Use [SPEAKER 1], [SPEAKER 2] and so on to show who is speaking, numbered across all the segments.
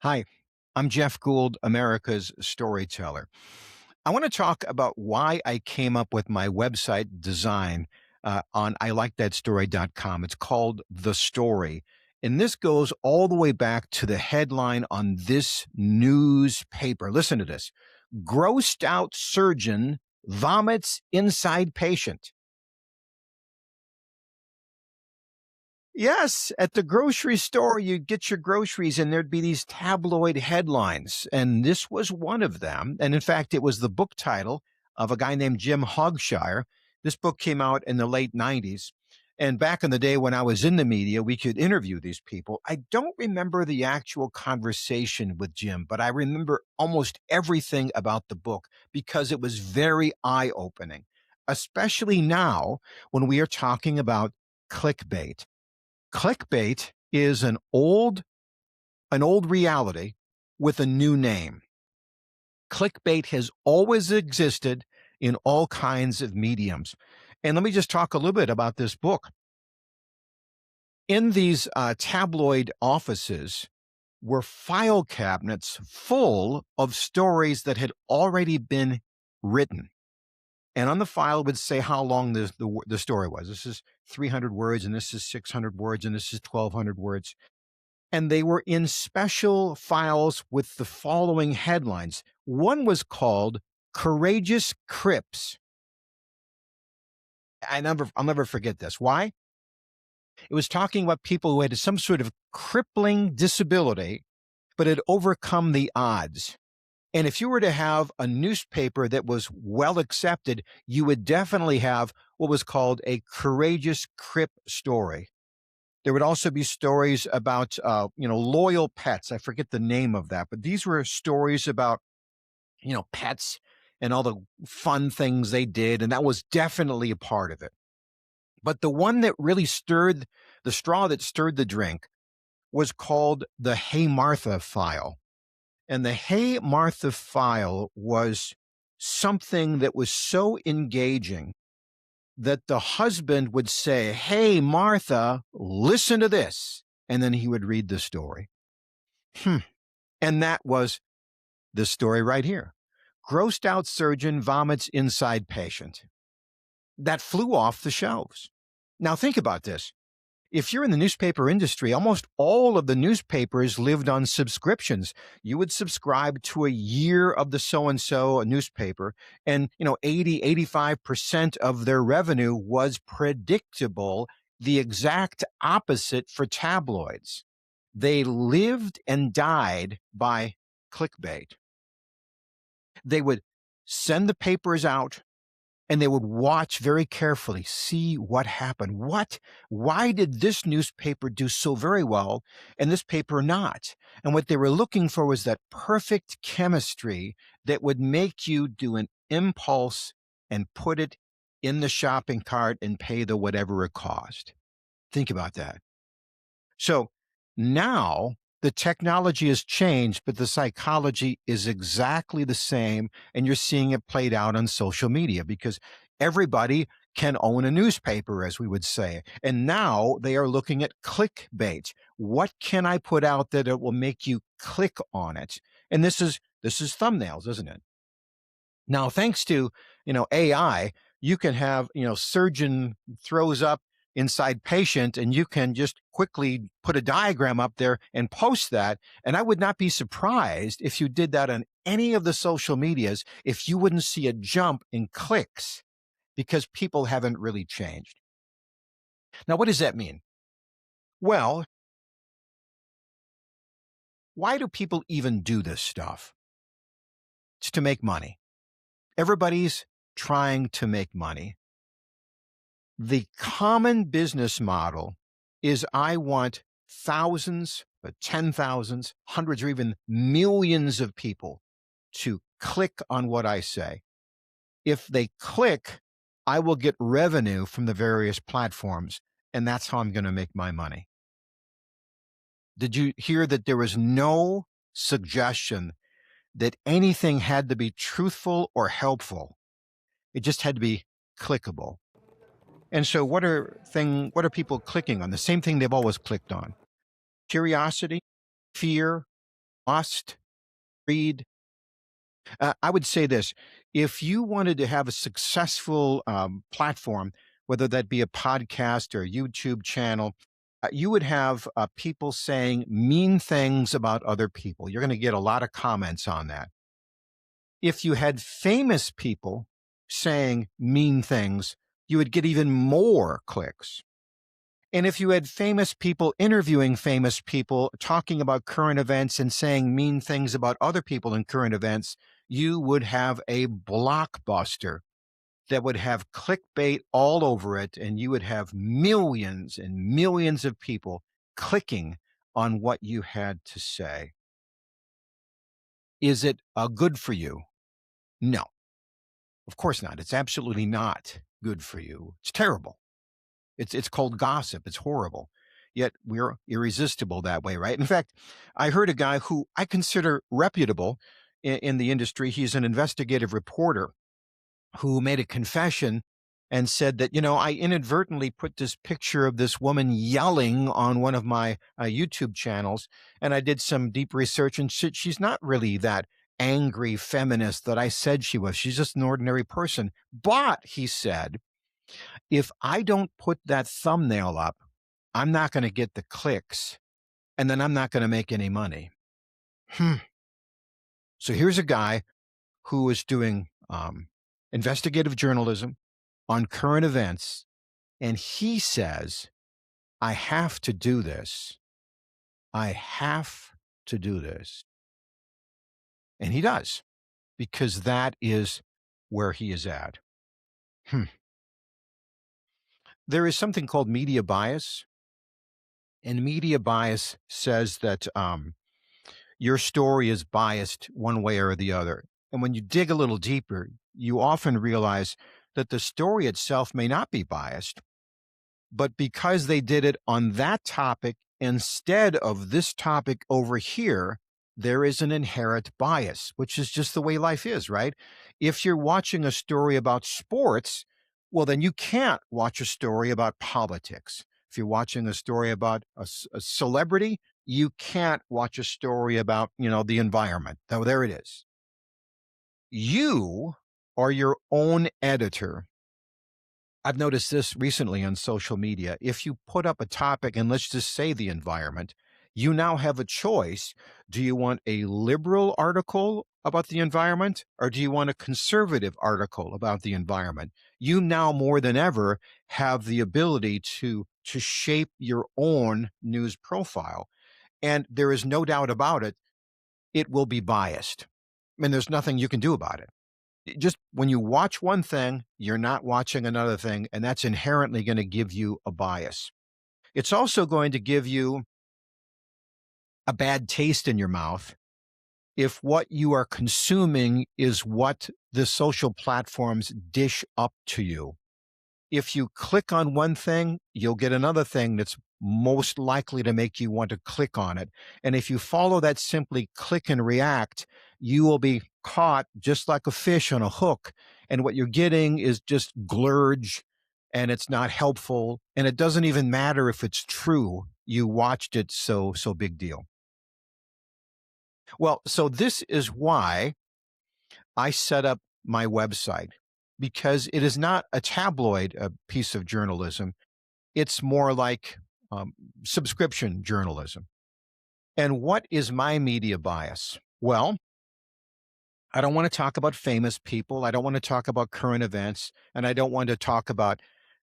[SPEAKER 1] Hi, I'm Jeff Gould, America's storyteller. I want to talk about why I came up with my website design on ilikethatstory.com. It's called The Story. And this goes all the way back to the headline on this newspaper. Listen to this: grossed out surgeon vomits inside patient. Yes, at the grocery store, you'd get your groceries and there'd be these tabloid headlines. And this was one of them. And in fact, it was the book title of a guy named Jim Hogshire. This book came out in the late 90s. And back in the day when I was in the media, we could interview these people. I don't remember the actual conversation with Jim, but I remember almost everything about the book because it was very eye opening, especially now when we are talking about clickbait. Clickbait is an old reality with a new name. Clickbait has always existed in all kinds of mediums. And let me just talk a little bit about this book. In these tabloid offices were file cabinets full of stories that had already been written. And on the file would say how long the story was. This is 300 words, and this is 600 words, and this is 1,200 words. And they were in special files with the following headlines. One was called Courageous Crips. I'll never forget this. Why? It was talking about people who had some sort of crippling disability, but had overcome the odds. And if you were to have a newspaper that was well accepted, you would definitely have what was called a courageous crip story. There would also be stories about, loyal pets. I forget the name of that, but these were stories about, pets and all the fun things they did. And that was definitely a part of it. But the one that really stirred the straw that stirred the drink was called the Hey Martha file. And the Hey Martha file was something that was so engaging that the husband would say, "Hey, Martha, listen to this." And then he would read the story. And that was the story right here. Grossed out surgeon vomits inside patient. That flew off the shelves. Now think about this. If you're in the newspaper industry, almost all of the newspapers lived on subscriptions. You would subscribe to a year of the so-and-so newspaper, and 85% of their revenue was predictable, the exact opposite for tabloids. They lived and died by clickbait. They would send the papers out and they would watch very carefully, see what happened. Why did this newspaper do so very well and this paper not? And what they were looking for was that perfect chemistry that would make you do an impulse and put it in the shopping cart and pay the whatever it cost. Think about that. So now the technology has changed, but the psychology is exactly the same. And you're seeing it played out on social media because everybody can own a newspaper, as we would say. And now they are looking at clickbait. What can I put out that it will make you click on it? And this is thumbnails, isn't it? Now, thanks to, AI, you can have, surgeon throws up inside patient, and you can just quickly put a diagram up there and post that. And I would not be surprised if you did that on any of the social medias if you wouldn't see a jump in clicks because people haven't really changed. Now, what does that mean? Well, why do people even do this stuff? It's to make money. Everybody's trying to make money. The common business model is I want thousands, 10,000s, hundreds, or even millions of people to click on what I say. If they click, I will get revenue from the various platforms, and that's how I'm going to make my money. Did you hear that there was no suggestion that anything had to be truthful or helpful? It just had to be clickable. And so what are people clicking on? The same thing they've always clicked on. Curiosity, fear, must read. I would say this: if you wanted to have a successful platform, whether that be a podcast or a YouTube channel, you would have people saying mean things about other people. You're going to get a lot of comments on that. If you had famous people saying mean things, you would get even more clicks. And if you had famous people interviewing famous people, talking about current events and saying mean things about other people in current events, you would have a blockbuster that would have clickbait all over it, and you would have millions and millions of people clicking on what you had to say. Is it good for you? No, of course not. It's absolutely not good for you. It's terrible. It's called gossip. It's horrible. Yet we're irresistible that way, right? In fact, I heard a guy who I consider reputable in the industry. He's an investigative reporter who made a confession and said that, I inadvertently put this picture of this woman yelling on one of my YouTube channels. And I did some deep research, and she's not really that angry feminist that I said she was. She's just an ordinary person. But he said, if I don't put that thumbnail up, I'm not going to get the clicks, and then I'm not going to make any money. So here's a guy who is doing investigative journalism on current events, and he says, I have to do this. I have to do this. And he does, because that is where he is at. There is something called media bias. And media bias says that your story is biased one way or the other. And when you dig a little deeper, you often realize that the story itself may not be biased, but because they did it on that topic instead of this topic over here, there is an inherent bias, which is just the way life is, right? If you're watching a story about sports, well, then you can't watch a story about politics. If you're watching a story about a celebrity, you can't watch a story about, the environment. So there it is. You are your own editor. I've noticed this recently on social media. If you put up a topic and let's just say the environment, you now have a choice. Do you want a liberal article about the environment, or do you want a conservative article about the environment? You now more than ever have the ability to shape your own news profile. And there is no doubt about it, it will be biased. And there's nothing you can do about it. Just when you watch one thing, you're not watching another thing, and that's inherently going to give you a bias. It's also going to give you a bad taste in your mouth if what you are consuming is what the social platforms dish up to you. If you click on one thing, you'll get another thing that's most likely to make you want to click on it. And if you follow that simply click and react, you will be caught just like a fish on a hook. And what you're getting is just glurge, and it's not helpful. And it doesn't even matter if it's true. You watched it, so big deal. Well, so this is why I set up my website, because it is not a tabloid piece of journalism. It's more like subscription journalism. And what is my media bias? Well, I don't want to talk about famous people. I don't want to talk about current events. And I don't want to talk about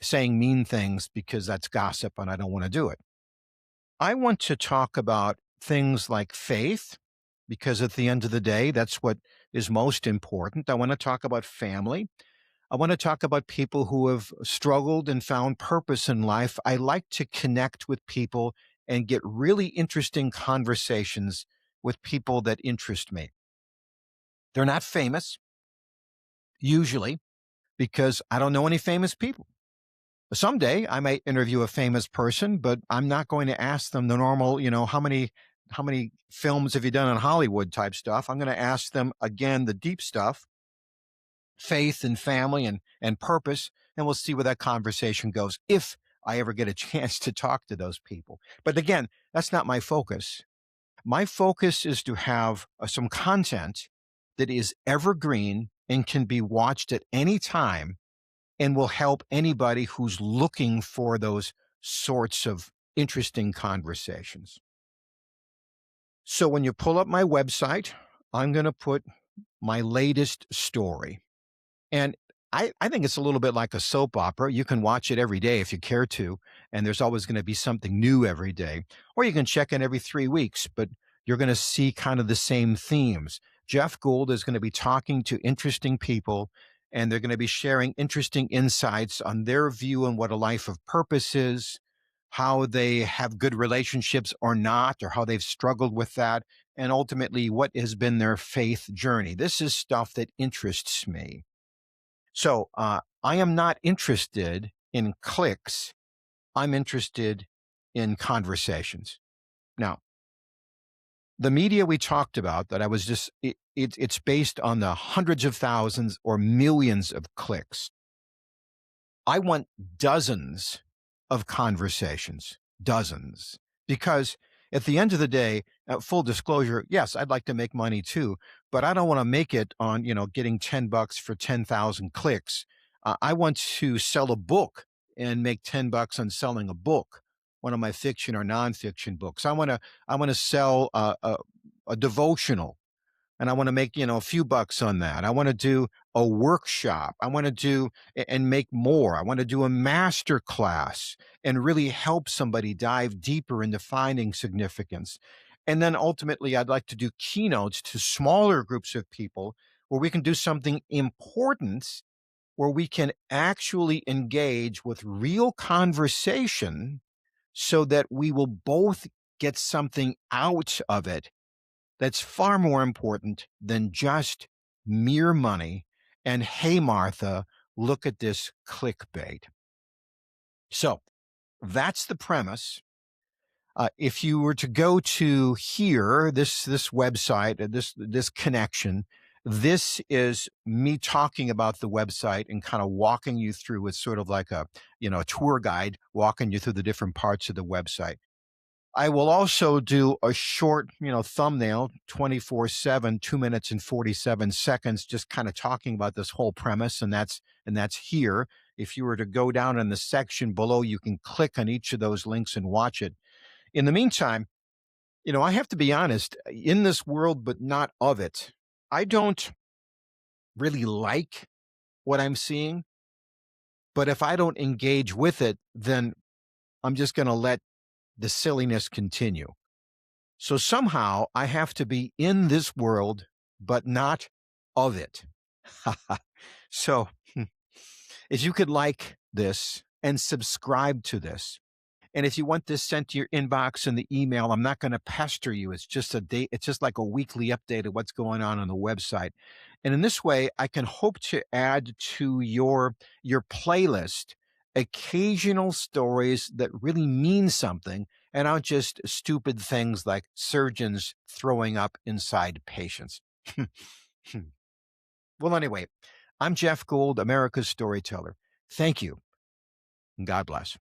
[SPEAKER 1] saying mean things, because that's gossip and I don't want to do it. I want to talk about things like faith, because at the end of the day, that's what is most important. I want to talk about family. I want to talk about people who have struggled and found purpose in life. I like to connect with people and get really interesting conversations with people that interest me. They're not famous, usually, because I don't know any famous people. Someday I might interview a famous person, but I'm not going to ask them the normal, how many films have you done in Hollywood type stuff. I'm going to ask them, again, the deep stuff, faith and family and purpose, and we'll see where that conversation goes if I ever get a chance to talk to those people. But again, that's not my focus. My focus is to have some content that is evergreen and can be watched at any time and will help anybody who's looking for those sorts of interesting conversations. So when you pull up my website, I'm going to put my latest story. And I think it's a little bit like a soap opera. You can watch it every day if you care to, and there's always going to be something new every day. Or you can check in every 3 weeks, but you're going to see kind of the same themes. Jeff Gould is going to be talking to interesting people, and they're going to be sharing interesting insights on their view on what a life of purpose is, how they have good relationships or not, or how they've struggled with that, and ultimately what has been their faith journey. This is stuff that interests me. So I am not interested in clicks. I'm interested in conversations. Now, the media we talked about that I was just, it's based on the hundreds of thousands or millions of clicks. I want dozens of conversations, dozens, because at the end of the day, full disclosure, yes, I'd like to make money too, but I don't want to make it on, getting $10 for 10,000 clicks. I want to sell a book and make $10 on selling a book, one of my fiction or nonfiction books. I want to sell a devotional and I want to make, a few bucks on that. I want to do a workshop. I want to do and make more. I want to do a master class and really help somebody dive deeper into finding significance. And then ultimately, I'd like to do keynotes to smaller groups of people where we can do something important, where we can actually engage with real conversation so that we will both get something out of it that's far more important than just mere money. And hey, Martha, look at this clickbait. So that's the premise. If you were to go to here, this website, this connection, this is me talking about the website and kind of walking you through. It's sort of like a tour guide walking you through the different parts of the website. I will also do a short, thumbnail, 24/7, 2 minutes and 47 seconds, just kind of talking about this whole premise, and that's here. If you were to go down in the section below, you can click on each of those links and watch it. In the meantime, I have to be honest, in this world, but not of it. I don't really like what I'm seeing, but if I don't engage with it, then I'm just going to let the silliness continue. So somehow I have to be in this world, but not of it. So if you could like this and subscribe to this, and if you want this sent to your inbox in the email, I'm not going to pester you. It's just it's just like a weekly update of what's going on the website. And in this way, I can hope to add to your playlist occasional stories that really mean something and aren't just stupid things like surgeons throwing up inside patients. Well, anyway, I'm Jeff Gould, America's Storyteller. Thank you, and God bless.